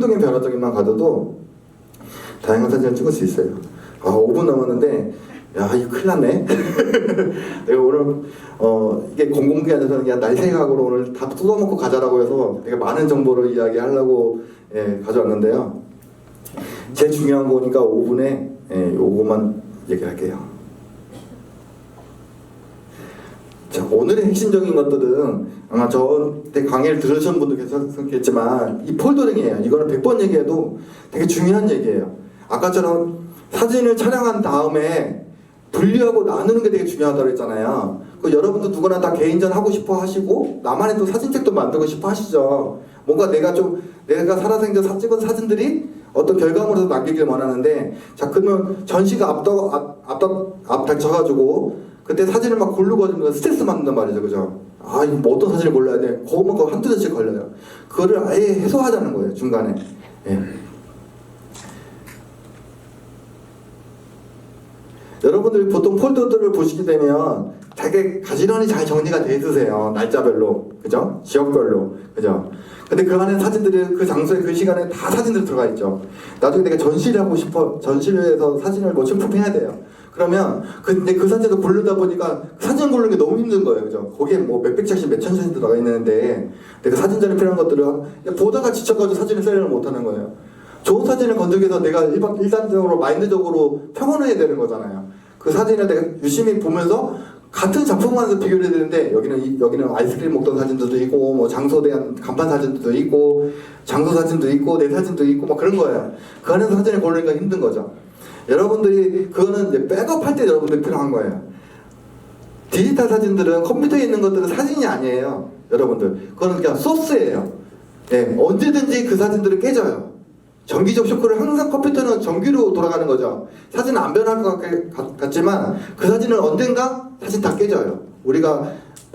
5분 동의 변화적인만 가져도 다양한 사진을 찍을 수 있어요. 5분 남았는데 야 이거 큰일 났네. 내가 오늘 이게 공공기 안에서는 그냥 날 생각으로 오늘 다 뜯어먹고 가자라고 해서 되게 많은 정보를 이야기하려고 가져왔는데요. 제일 중요한 거니까 5분에 요거만 얘기할게요. 자, 오늘의 핵심적인 것들은 아마 저한테 강의를 들으신 분도 계셨겠지만 이 폴더링이에요. 이거는 100번 얘기해도 되게 중요한 얘기예요. 아까처럼 사진을 촬영한 다음에 분리하고 나누는 게 되게 중요하다고 했잖아요. 여러분도 누구나 다 개인전 하고 싶어 하시고 나만의 또 사진책도 만들고 싶어 하시죠. 뭔가 내가 살아생전 찍은 사진들이 어떤 결과물로 남기길 원하는데, 자 그러면 전시가 앞 닥쳐가지고 그때 사진을 막 고르고 하면 스트레스 받는단 말이죠, 그죠? 이거 뭐 어떤 사진을 골라야 돼? 그거만 한두 잔씩 걸려요. 그거를 아예 해소하자는 거예요, 중간에. 여러분들 보통 폴더들을 보시게 되면 되게 가지런히 잘 정리가 돼 있으세요. 날짜별로, 그죠? 지역별로, 그죠? 근데 그 안에 사진들이 그 장소에 그 시간에 다 사진들 들어가 있죠. 나중에 내가 전시를 하고 싶어, 전시를 해서 사진을 뭐 출품해야 돼요. 그러면 근데 그 사진을 고르다 보니까 사진 고르는 게 너무 힘든 거예요, 그죠? 거기에 뭐 몇백 장씩 몇천 장씩 들어가 있는데 내가 사진 자료 필요한 것들을 보다가 지쳐가지고 사진을 셀렉을 못 하는 거예요. 좋은 사진을 건들기 위해서 내가 일단적으로 마인드적으로 평온을 해야 되는 거잖아요. 그 사진을 내가 유심히 보면서 같은 작품만으로 비교를 해야 되는데 여기는 아이스크림 먹던 사진도 있고 뭐 장소에 대한 간판 사진도 있고 장소 사진도 있고 내 사진도 있고 막 그런 거예요. 그 안에서 사진을 고르니까 힘든 거죠. 여러분들이 그거는 이제 백업할 때 여러분들이 필요한 거예요. 디지털 사진들은 컴퓨터에 있는 것들은 사진이 아니에요. 여러분들 그거는 그냥 소스예요. 언제든지 그 사진들은 깨져요. 전기적 쇼크를 항상 컴퓨터는 전기로 돌아가는 거죠. 사진은 안 변할 것 같지만 그 사진은 언젠가 사진 다 깨져요. 우리가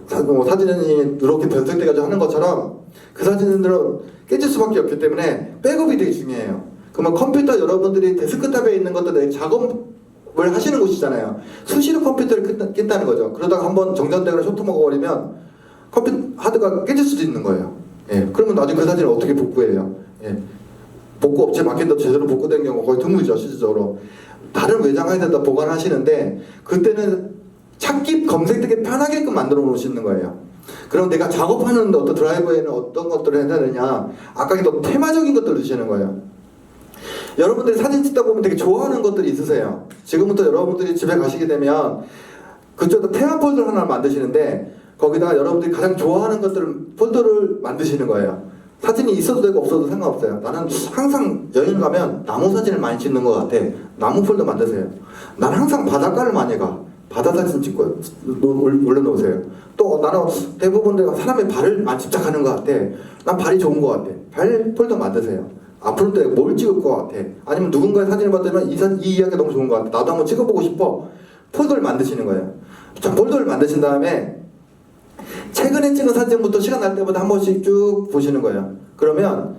사진이 이렇게 변색돼가지고 하는 것처럼 그 사진들은 깨질 수밖에 없기 때문에 백업이 되게 중요해요. 그러면 컴퓨터 여러분들이 데스크탑에 있는 것들 작업을 하시는 곳이잖아요. 수시로 컴퓨터를 깼다는 거죠. 그러다가 한번 정전되거나 쇼트 먹어버리면 컴퓨터 하드가 깨질 수도 있는 거예요. 그러면 나중에 그 사진을 어떻게 복구해요? 복구 업체 맡긴다고 제대로 복구된 경우가 거의 드물죠, 실질적으로. 다른 외장하에다 보관하시는데 그때는 찾기 검색되게 편하게끔 만들어 놓으시는 거예요. 그럼 내가 작업하는 어떤 드라이브에는 어떤 것들을 해야 되느냐, 아까 또 테마적인 것들을 넣으시는 거예요. 여러분들이 사진 찍다 보면 되게 좋아하는 것들이 있으세요. 지금부터 여러분들이 집에 가시게 되면 그쪽에다 테마 폴더를 하나 만드시는데 거기다가 여러분들이 가장 좋아하는 것들을 폴더를 만드시는 거예요. 사진이 있어도 되고 없어도 상관없어요. 나는 항상 여행 가면 나무 사진을 많이 찍는 것 같아. 나무 폴더 만드세요. 난 항상 바닷가를 많이 가. 바다 사진 찍고 올려놓으세요. 또 나는 대부분 사람의 발을 많이 집착하는 것 같아. 난 발이 좋은 것 같아. 발 폴더 만드세요. 앞으로 또 뭘 찍을 것 같아. 아니면 누군가의 사진을 받으면 이 이야기가 너무 좋은 것 같아. 나도 한번 찍어보고 싶어. 폴더를 만드시는 거예요. 자, 폴더를 만드신 다음에 최근에 찍은 사진부터 시간 날 때마다 한 번씩 쭉 보시는 거예요. 그러면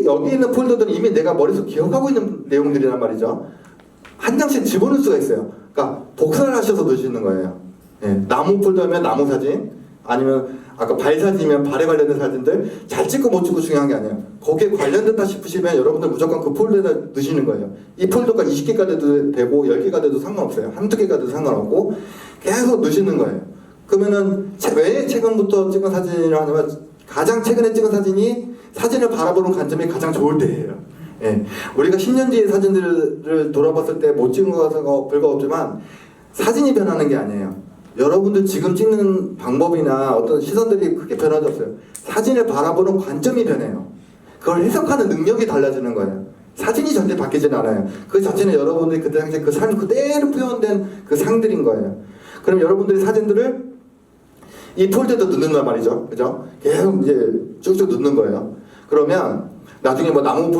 여기 있는 폴더들은 이미 내가 머릿속에 기억하고 있는 내용들이란 말이죠. 한 장씩 집어넣을 수가 있어요. 그러니까 복사를 하셔서 넣으시는 거예요. 나무 폴더면 나무 사진, 아니면 아까 발 사진이면 발에 관련된 사진들, 잘 찍고 못 찍고 중요한 게 아니에요. 거기에 관련됐다 싶으시면 여러분들 무조건 그 폴더에다 넣으시는 거예요. 이 폴더가 20개가 돼도 되고 10개가 돼도 상관없어요. 한두 개가 돼도 상관없고 계속 넣으시는 거예요. 그러면은 왜 최근부터 찍은 사진이라고 하냐면 가장 최근에 찍은 사진이 사진을 바라보는 관점이 가장 좋을 때예요. 우리가 10년 뒤의 사진들을 돌아봤을 때 못 찍은 것과 별거 없지만 사진이 변하는 게 아니에요. 여러분들 지금 찍는 방법이나 어떤 시선들이 크게 변하지 없어요. 사진을 바라보는 관점이 변해요. 그걸 해석하는 능력이 달라지는 거예요. 사진이 절대 바뀌지는 않아요. 그 자체는 여러분들이 그때 당시에 그 삶 그대로 표현된 그 상들인 거예요. 그럼 여러분들이 사진들을 이 폴더에다 넣는단 말이죠. 그죠? 계속 이제 쭉쭉 넣는 거예요. 그러면 나중에 뭐 나무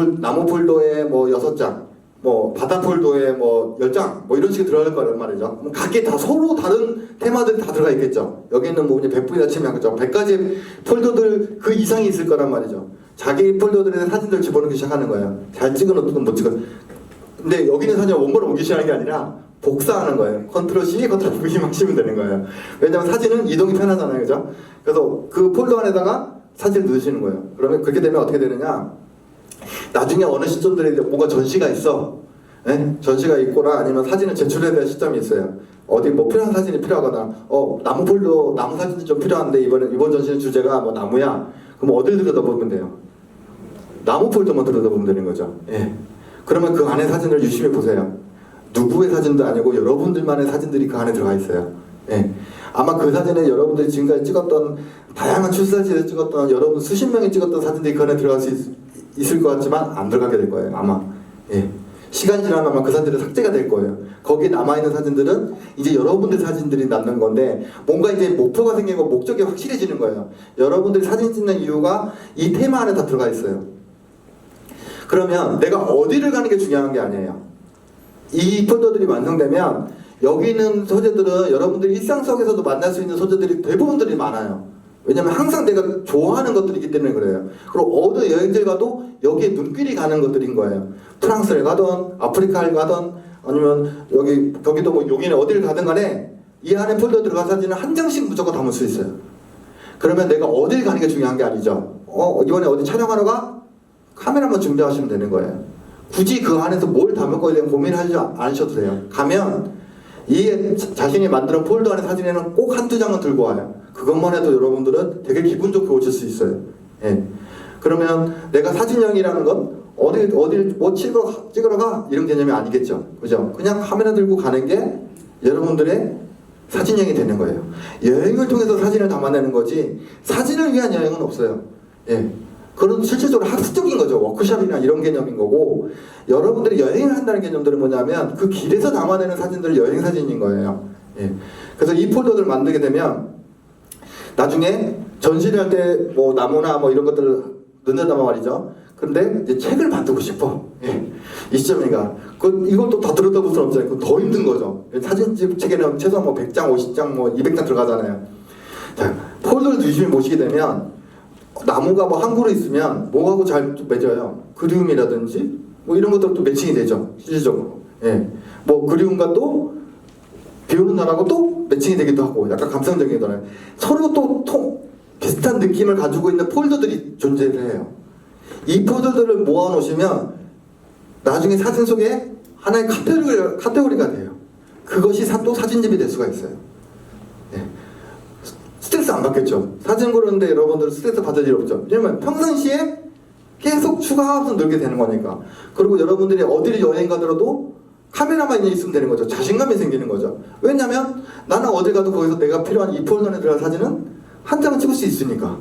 폴더에 뭐 6장, 뭐 바다 폴더에 뭐 10장, 뭐 이런 식으로 들어갈 거란 말이죠. 각기 다 서로 다른 테마들이 다 들어가 있겠죠. 여기 있는 뭐 100분이나 치면 그죠? 100가지 폴더들 그 이상이 있을 거란 말이죠. 자기 폴더들에 사진들을 집어넣기 시작하는 거예요. 잘 찍어놓든 못 찍어. 근데 여기 있는 사진을 원본을 옮기기 시작하는 게 아니라 복사하는 거예요. 컨트롤 C, 컨트롤 V 하시면 되는 거예요. 왜냐면 사진은 이동이 편하잖아요, 그죠? 그래서 그 폴더 안에다가 사진을 넣으시는 거예요. 그러면 그렇게 되면 어떻게 되느냐? 나중에 어느 시점들에 뭔가 전시가 있어. 예? 전시가 있거나 아니면 사진을 제출해야 될 시점이 있어요. 어디 뭐 필요한 사진이 필요하거나 나무 폴더 나무 사진이 좀 필요한데 이번 전시는 주제가 뭐 나무야. 그럼 어딜 들여다보면 돼요? 나무 폴더만 들여다보면 되는 거죠. 예. 그러면 그 안에 사진을 유심히 보세요. 누구의 사진도 아니고 여러분들만의 사진들이 그 안에 들어가 있어요. 예. 아마 그 사진에 여러분들이 지금까지 찍었던 다양한 출사지에서 찍었던 여러분 수십 명이 찍었던 사진들이 그 안에 들어갈 수 있을 것 같지만 안 들어가게 될 거예요. 아마. 예. 시간이 지나면 아마 그 사진들은 삭제가 될 거예요. 거기에 남아있는 사진들은 이제 여러분들 사진들이 남는 건데 뭔가 이제 목표가 생기고 목적이 확실해지는 거예요. 여러분들이 사진 찍는 이유가 이 테마 안에 다 들어가 있어요. 그러면 내가 어디를 가는 게 중요한 게 아니에요. 이 폴더들이 완성되면 여기 있는 소재들은 여러분들이 일상 속에서도 만날 수 있는 소재들이 대부분들이 많아요. 왜냐면 항상 내가 좋아하는 것들이기 때문에 그래요. 그리고 어느 여행지를 가도 여기에 눈길이 가는 것들인 거예요. 프랑스를 가던 아프리카를 가던 아니면 여기 경기도 뭐 용인에 어디를 가든 간에 이 안에 폴더 들어간 사진을 한 장씩 무조건 담을 수 있어요. 그러면 내가 어딜 가는 게 중요한 게 아니죠. 이번에 어디 촬영하러 가? 카메라만 준비하시면 되는 거예요. 굳이 그 안에서 뭘 담을 거에 대한 고민하지 않으셔도 돼요. 가면 이 자신이 만드는 폴더 안에 사진에는 꼭 한두 장은 들고 와요. 그것만 해도 여러분들은 되게 기분 좋게 오실 수 있어요. 예. 그러면 내가 사진형이라는 건 어딜 뭐 찍으러 가 이런 개념이 아니겠죠. 그죠? 그냥 카메라 들고 가는 게 여러분들의 사진형이 되는 거예요. 여행을 통해서 사진을 담아내는 거지 사진을 위한 여행은 없어요. 예. 그런 실질적으로 학습적인 거죠. 워크숍이나 이런 개념인 거고 여러분들이 여행을 한다는 개념들은 뭐냐면 그 길에서 담아내는 사진들이 여행 사진인 거예요. 예. 그래서 이 폴더를 만들게 되면 나중에 전시를 할 때 뭐 나무나 뭐 이런 것들을 넣는단 말이죠. 근데 이제 책을 만들고 싶어. 예. 이 시점이니까 이걸 또 다 들여다볼 수는 없잖아요. 그건 더 힘든 거죠. 사진집 책에는 최소한 뭐 100장, 50장, 뭐 200장 들어가잖아요. 자, 폴더를 유심히 보시게 되면 나무가 뭐 한 그루 있으면 뭐하고 잘 맺어요? 그리움이라든지 뭐 이런 것들도 매칭이 되죠. 실질적으로. 예. 뭐 그리움과 또 비 오는 날하고 또 매칭이 되기도 하고 약간 감성적이잖아요. 서로 또 비슷한 느낌을 가지고 있는 폴더들이 존재를 해요. 이 폴더들을 모아놓으시면 나중에 사진 속에 하나의 카테고리가 돼요. 그것이 또 사진집이 될 수가 있어요. 예. 스트레스 안 받겠죠. 사진 고르는데 여러분들 스트레스 받을 일 없죠. 왜냐면 평상시에 계속 추가하면서 늘게 되는 거니까. 그리고 여러분들이 어디를 여행 가더라도 카메라만 있으면 되는 거죠. 자신감이 생기는 거죠. 왜냐면 나는 어딜 가도 거기서 내가 필요한 이 폴더에 들어갈 사진은 한 장은 찍을 수 있으니까.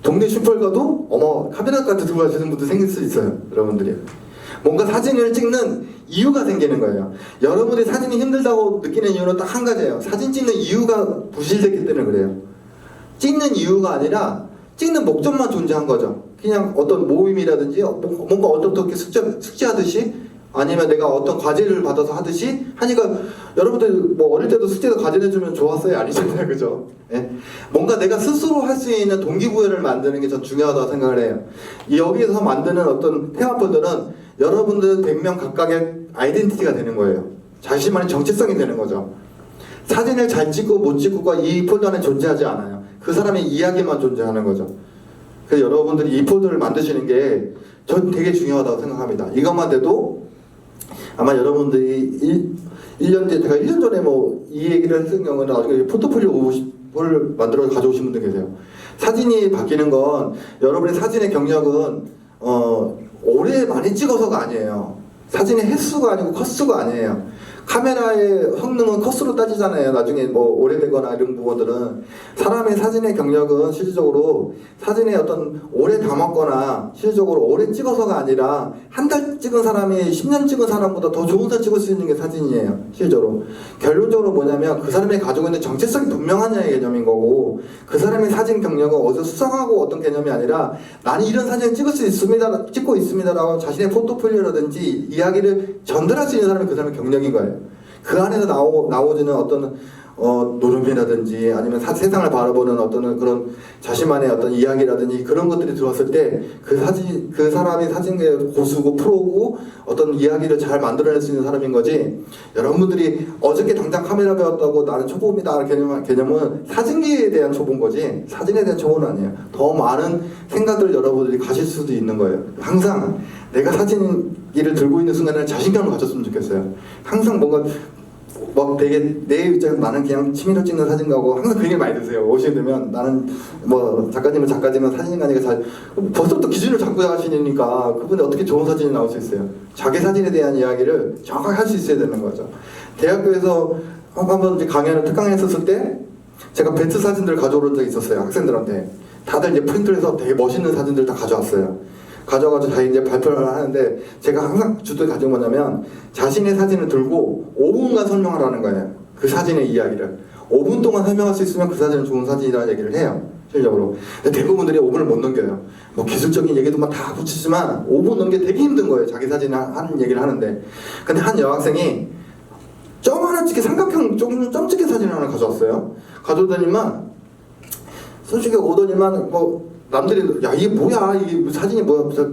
동네 슈퍼를 가도 카메라까지 들고 가시는 분도 생길 수 있어요. 여러분들이. 뭔가 사진을 찍는 이유가 생기는 거예요. 여러분들이 사진이 힘들다고 느끼는 이유는 딱 한 가지예요. 사진 찍는 이유가 부실됐기 때문에 그래요. 찍는 이유가 아니라 찍는 목적만 존재한 거죠. 그냥 어떤 모임이라든지 뭔가 어떻게 숙제하듯이 아니면 내가 어떤 과제를 받아서 하듯이 하니까 여러분들 뭐 어릴 때도 숙제에서 과제 내주면 좋았어요? 아니잖아요. 그죠? 예? 뭔가 내가 스스로 할 수 있는 동기부여를 만드는 게 전 중요하다고 생각을 해요. 여기에서 만드는 어떤 테마폴더는 여러분들 100명 각각의 아이덴티티가 되는 거예요. 자신만의 정체성이 되는 거죠. 사진을 잘 찍고 못 찍고가 이 폴더 안에 존재하지 않아요. 그 사람의 이야기만 존재하는 거죠. 그래서 여러분들이 이 폴더를 만드시는 게 전 되게 중요하다고 생각합니다. 이것만 돼도 아마 여러분들이 1년 뒤에 제가 1년 전에 뭐 이 얘기를 했을 경우는 나중에 포트폴리오를 만들어 가져오신 분들 계세요. 사진이 바뀌는 건 여러분의 사진의 경력은 오래 많이 찍어서가 아니에요. 사진의 횟수가 아니고 컷수가 아니에요. 카메라의 성능은 컷수로 따지잖아요. 나중에 뭐 오래되거나 이런 부분들은 사람의 사진의 경력은 실질적으로 사진에 어떤 오래 담았거나 실질적으로 오래 찍어서가 아니라 한 달 찍은 사람이 10년 찍은 사람보다 더 좋은 사진 찍을 수 있는 게 사진이에요. 실제로 결론적으로 뭐냐면 그 사람이 가지고 있는 정체성이 분명하냐의 개념인 거고 그 사람의 사진 경력은 어디서 수상하고 어떤 개념이 아니라 나는 이런 사진을 찍을 수 있습니다, 찍고 있습니다라고 자신의 포트폴리오라든지 이야기를 전달할 수 있는 사람이 그 사람의 경력인 거예요. 그 안에서 나오지는 어떤 노름이라든지 아니면 세상을 바라보는 어떤 그런 자신만의 어떤 이야기라든지 그런 것들이 들어왔을 때 그 사람이 사진계 고수고 프로고 어떤 이야기를 잘 만들어낼 수 있는 사람인 거지. 여러분들이 어저께 당장 카메라 배웠다고 나는 초보입니다 개념은 사진기에 대한 초보인 거지 사진에 대한 초보는 아니에요. 더 많은 생각들을 여러분들이 가실 수도 있는 거예요. 항상 내가 사진기를 들고 있는 순간에는 자신감을 가졌으면 좋겠어요. 항상 뭔가 막 되게 내 입장에서 나는 그냥 취미로 찍는 사진가고 항상 그 얘기를 많이 드세요. 오시게 되면 나는 뭐 작가님은 작가지만 사진가니까 잘 벌써부터 기준을 잡고 하시니까 그분이 어떻게 좋은 사진이 나올 수 있어요. 자기 사진에 대한 이야기를 정확하게 할 수 있어야 되는 거죠. 대학교에서 한번 이제 강연을 특강했었을 때 제가 배트 사진들을 가져온 적이 있었어요. 학생들한테 다들 이제 프린트를 해서 되게 멋있는 사진들 다 가져왔어요. 가져가지고 자기 이제 발표를 하는데 제가 항상 주도에 가진 거냐면 자신의 사진을 들고 5분간 설명을 하는 거예요. 그 사진의 이야기를 5분 동안 설명할 수 있으면 그 사진은 좋은 사진이라는 얘기를 해요. 실적으로. 근데 대부분들이 5분을 못 넘겨요. 뭐 기술적인 얘기도 막 다 붙이지만 5분 넘기 되게 힘든 거예요. 자기 사진을 하는 얘기를 하는데. 근데 한 여학생이 점 하나 찍게 삼각형 점 찍힌 사진을 하나 가져왔어요. 가져오더니만 솔직히 오더니만 뭐 남들이 야 이게 뭐야 이게 사진이 뭐죠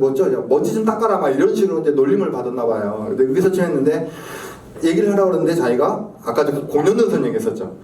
먼지 좀 닦아라 막 이런 식으로 이제 놀림을 받았나 봐요. 근데 의기소침했는데 얘기를 하라고 그러는데 자기가 아까 공룡전선 얘기했었죠.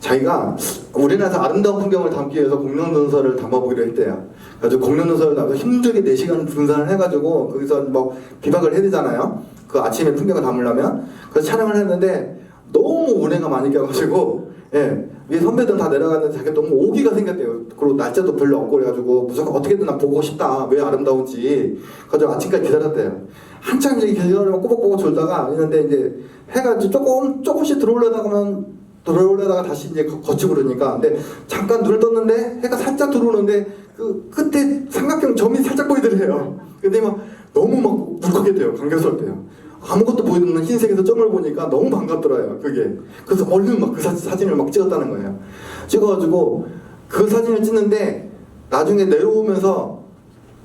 자기가 우리나라에서 아름다운 풍경을 담기 위해서 공룡전선을 담아보기로 했대요. 그래서 공룡전선을 담아서 힘들게 4시간 분산을 해가지고 거기서 뭐 비박을 해야 되잖아요. 그 아침에 풍경을 담으려면 그래서 촬영을 했는데 너무 운해가 많이 껴가지고 위에 선배들 다 내려갔는데 자기가 너무 오기가 생겼대요. 그리고 날짜도 별로 없고 그래가지고 무조건 어떻게든 나 보고 싶다. 왜 아름다운지. 그래서 아침까지 기다렸대요. 한참 이제 기다리면 꼬박꼬박 졸다가 있는데 이제 해가 이제 조금씩 들어오려다가 다시 이제 거치고 그러니까 근데 잠깐 눈을 떴는데 해가 살짝 들어오는데 그 끝에 삼각형 점이 살짝 보이더래요. 근데 막 너무 막 울컥게 돼요. 감격스럽대요. 아무것도 보이는 흰색에서 점을 보니까 너무 반갑더라요. 그게. 그래서 얼른 막 그 사진을 막 찍었다는 거예요. 찍어가지고 그 사진을 찍는데 나중에 내려오면서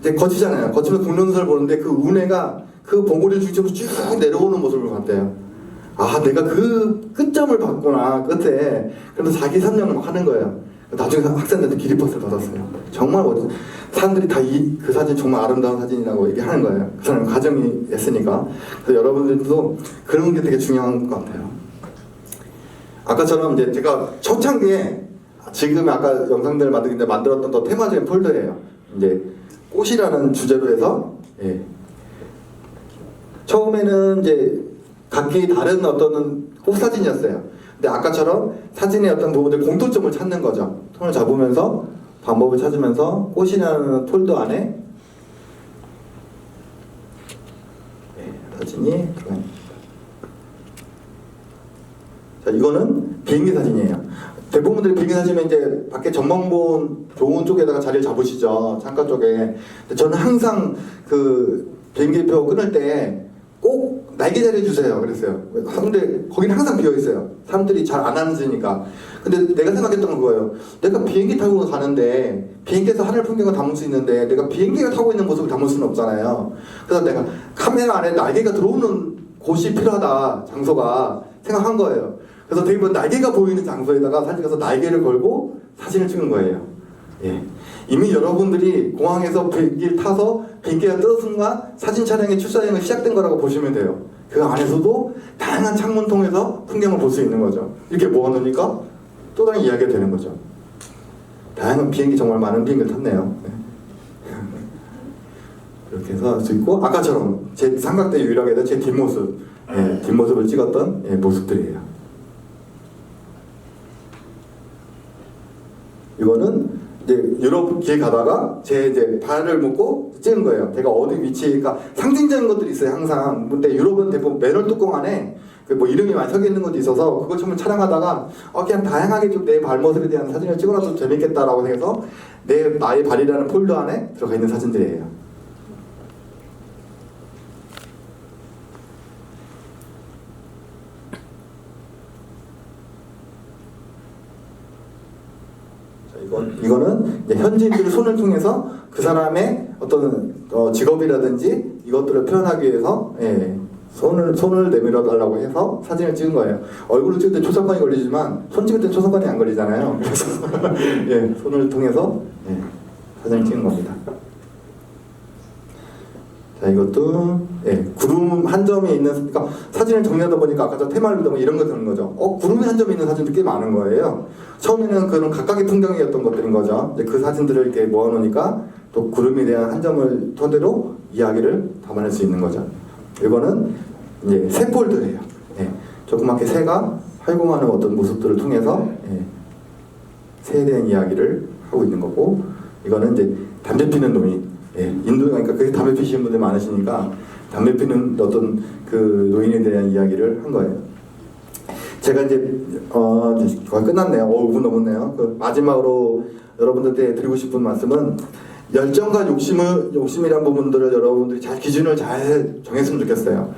이제 거치잖아요. 거치면서 공룡선을 보는데 그 운해가 그 봉우리를 중심으로 쭉 내려오는 모습을 봤대요. 아 내가 그 끝점을 봤구나 끝에. 그래서 자기 설명을 하는 거예요. 나중에 학생들한테 기립박수를 받았어요. 정말 멋진 사람들이 다 그 사진 정말 아름다운 사진이라고 얘기하는 거예요. 그 사람 과정이 있으니까. 그래서 여러분들도 그런 게 되게 중요한 것 같아요. 아까처럼 이제 제가 초창기에 지금 아까 영상들 만들었던 또 테마적인 폴더예요. 이제 꽃이라는 주제로 해서 처음에는 이제 각기 다른 어떤 꽃 사진이었어요. 근데 아까처럼 사진의 어떤 부분들 공통점을 찾는 거죠. 손을 잡으면서 방법을 찾으면서 꽃이라는 폴더 안에 사진이 들어갑니다. 자, 이거는 비행기 사진이에요. 대부분들이 비행기 사진은 이제 밖에 전망 본 좋은 쪽에다가 자리를 잡으시죠. 창가 쪽에. 근데 저는 항상 그 비행기표 끊을 때 꼭 날개 자리 해주세요. 그랬어요. 근데 거기는 항상 비어 있어요. 사람들이 잘 안 앉으니까. 근데 내가 생각했던 건 그거예요. 내가 비행기 타고 가는데 비행기에서 하늘 풍경을 담을 수 있는데 내가 비행기가 타고 있는 모습을 담을 수는 없잖아요. 그래서 내가 카메라 안에 날개가 들어오는 곳이 필요하다. 장소가 생각한 거예요. 그래서 대부분 날개가 보이는 장소에다가 사진 가서 날개를 걸고 사진을 찍은 거예요. 이미 여러분들이 공항에서 비행기를 타서 비행기가 뜨는 순간 사진 촬영의 출사행은 시작된 거라고 보시면 돼요. 그 안에서도 다양한 창문 통해서 풍경을 볼 수 있는 거죠. 이렇게 모아놓으니까 또 다른 이야기가 되는 거죠. 다양한 비행기 정말 많은 비행기를 탔네요. 이렇게 해서 할 수 있고 아까처럼 제 삼각대 유일하게 제 뒷모습 뒷모습을 찍었던 모습들이에요. 이거는 이제 유럽 길 가다가 제 이제 발을 묶고 찍은 거예요. 제가 어디 위치가 상징적인 것들이 있어요 항상. 근데 유럽은 대부분 맨홀 뚜껑 안에 뭐 이름이 많이 섞여 있는 것도 있어서 그걸 처음 촬영하다가 그냥 다양하게 좀 내 발모습에 대한 사진을 찍어놔도 재밌겠다라고 해서 나의 발이라는 폴더 안에 들어가 있는 사진들이에요. 이거는 이제 현지인들의 손을 통해서 그 사람의 어떤 직업이라든지 이것들을 표현하기 위해서 손을 내밀어 달라고 해서 사진을 찍은 거예요. 얼굴을 찍을 때 초상권이 걸리지만 손 찍을 때 초상권이 안 걸리잖아요. 그래서 손을 통해서 사진을 찍은 겁니다. 자, 이것도 구름 한 점이 있는, 그러니까 사진을 정리하다 보니까 아까 저 테마를 보다 이런 거 드는 거죠. 구름이 한 점이 있는 사진도 꽤 많은 거예요. 처음에는 그런 각각의 풍경이었던 것들인 거죠. 이제 그 사진들을 이렇게 모아놓으니까 또 구름에 대한 한 점을 토대로 이야기를 담아낼 수 있는 거죠. 이거는 이제 새 폴더예요. 예. 조그맣게 새가 활동하는 어떤 모습들을 통해서 새에 대한 이야기를 하고 있는 거고, 이거는 이제 담배 피는 노인. 인도 그러니까 그 담배 피시는 분들 많으시니까 담배 피는 어떤 그 노인에 대한 이야기를 한 거예요. 제가 이제 거의 끝났네요. 5분 넘었네요. 그 마지막으로 여러분들께 드리고 싶은 말씀은 열정과 욕심이란 부분들을 여러분들이 잘 기준을 잘 정했으면 좋겠어요.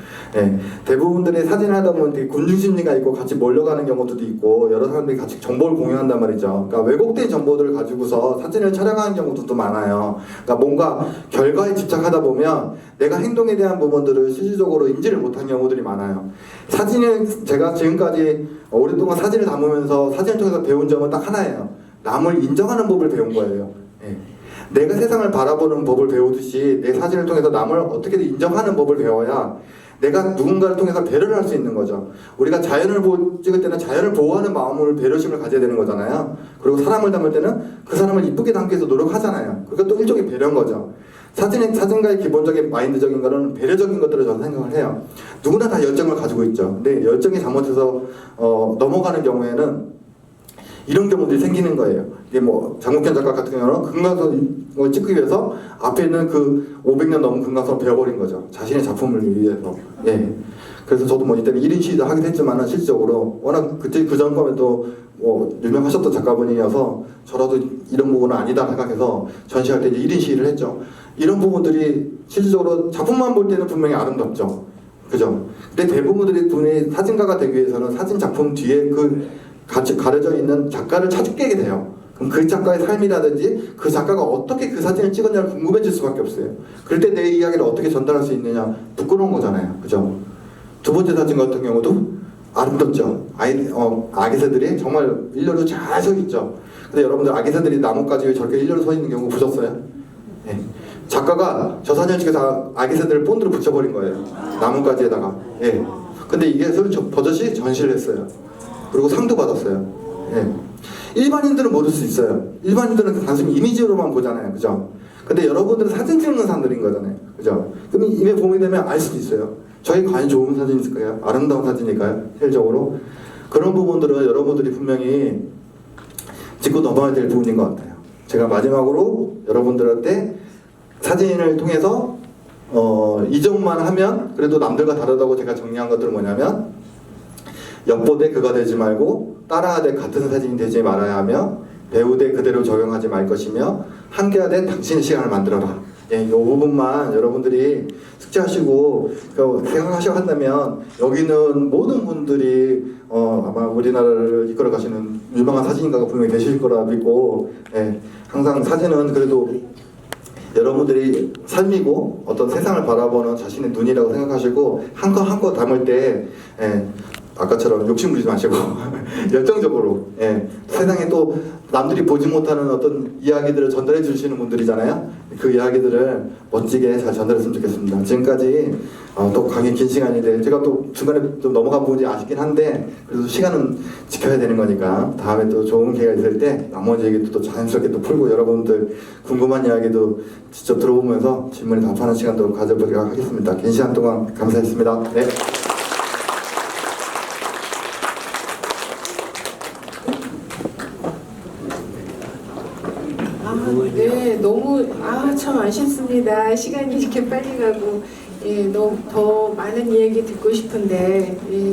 대부분들이 사진을 하다 보면 군중심리가 있고 같이 몰려가는 경우도 있고 여러 사람들이 같이 정보를 공유한단 말이죠. 그러니까 왜곡된 정보들을 가지고서 사진을 촬영하는 경우도 많아요. 그러니까 뭔가 결과에 집착하다 보면 내가 행동에 대한 부분들을 실질적으로 인지를 못한 경우들이 많아요. 사진을 제가 지금까지 오랫동안 사진을 담으면서 사진을 통해서 배운 점은 딱 하나예요. 남을 인정하는 법을 배운 거예요. 내가 세상을 바라보는 법을 배우듯이 내 사진을 통해서 남을 어떻게든 인정하는 법을 배워야 내가 누군가를 통해서 배려를 할 수 있는 거죠. 우리가 자연을 찍을 때는 자연을 보호하는 마음을 배려심을 가져야 되는 거잖아요. 그리고 사람을 담을 때는 그 사람을 이쁘게 담기 위해서 노력하잖아요. 그게 또 일종의 배려인 거죠. 사진가의 기본적인 마인드적인 거는 배려적인 것들을 저는 생각을 해요. 누구나 다 열정을 가지고 있죠. 근데 열정이 잘못해서 넘어가는 경우에는 이런 경우들이 생기는 거예요. 이게 뭐 장국현 작가 같은 경우는 금강석을 찍기 위해서 앞에 있는 그 500년 넘은 금강석을 베어버린 거죠. 자신의 작품을 위해서. 그래서 저도 뭐 이때는 1인 시위도 하긴 했지만은 실질적으로 워낙 그때 그 전범에 또 뭐 유명하셨던 작가분이어서 저라도 이런 부분은 아니다 생각해서 전시할 때 이제 1인 시위를 했죠. 이런 부분들이 실질적으로 작품만 볼 때는 분명히 아름답죠. 그죠? 근데 대부분들이 분이 사진가가 되기 위해서는 사진 작품 뒤에 그 같이 가려져 있는 작가를 찾게 돼요. 그럼 그 작가의 삶이라든지 그 작가가 어떻게 그 사진을 찍었냐를 궁금해질 수밖에 없어요. 그럴 때 내 이야기를 어떻게 전달할 수 있느냐 부끄러운 거잖아요. 그죠? 두 번째 사진 같은 경우도 아름답죠. 아기 새들이 정말 일렬로 잘 서 있죠. 근데 여러분들 아기 새들이 나뭇가지에 저렇게 일렬로 서 있는 경우 보셨어요? 작가가 저 사진을 찍어서 아기 새들을 본드로 붙여버린 거예요. 나뭇가지에다가. 근데 이게 버젓이 전시를 했어요. 그리고 상도 받았어요. 일반인들은 모를 수 있어요. 일반인들은 단순히 이미지로만 보잖아요. 그죠? 근데 여러분들은 사진 찍는 사람들인 거잖아요. 그죠? 그럼 입에 봄이 되면 알 수도 있어요. 저희 과연 좋은 사진일까요? 아름다운 사진일까요? 실적으로 그런 부분들은 여러분들이 분명히 짚고 넘어야 될 부분인 것 같아요. 제가 마지막으로 여러분들한테 사진을 통해서 이 점만 하면 그래도 남들과 다르다고 제가 정리한 것들은 뭐냐면 엿보되 그가 되지 말고 따라하되 같은 사진이 되지 말아야 하며 배우되 그대로 적용하지 말 것이며 함께하되 당신의 시간을 만들어라. 이 부분만 여러분들이 숙지하시고 생각하시고 한다면 여기는 모든 분들이 아마 우리나라를 이끌어 가시는 유명한 사진가가 분명히 되실 거라 믿고 항상 사진은 그래도 여러분들이 삶이고 어떤 세상을 바라보는 자신의 눈이라고 생각하시고 한 컷 한 컷 담을 때 아까처럼 욕심 부리지 마시고 열정적으로 세상에 또 남들이 보지 못하는 어떤 이야기들을 전달해 주시는 분들이잖아요. 그 이야기들을 멋지게 잘 전달했으면 좋겠습니다. 지금까지 또 강의 긴 시간인데 제가 또 중간에 좀 넘어간 부분이 아쉽긴 한데 그래도 시간은 지켜야 되는 거니까 다음에 또 좋은 기회가 있을 때 나머지 얘기도 또 자연스럽게 또 풀고 여러분들 궁금한 이야기도 직접 들어보면서 질문에 답하는 시간도 가져보도록 하겠습니다. 긴 시간 동안 감사했습니다. 네. 네, 너무 참 아쉽습니다. 시간이 이렇게 빨리 가고 너무 더 많은 이야기 듣고 싶은데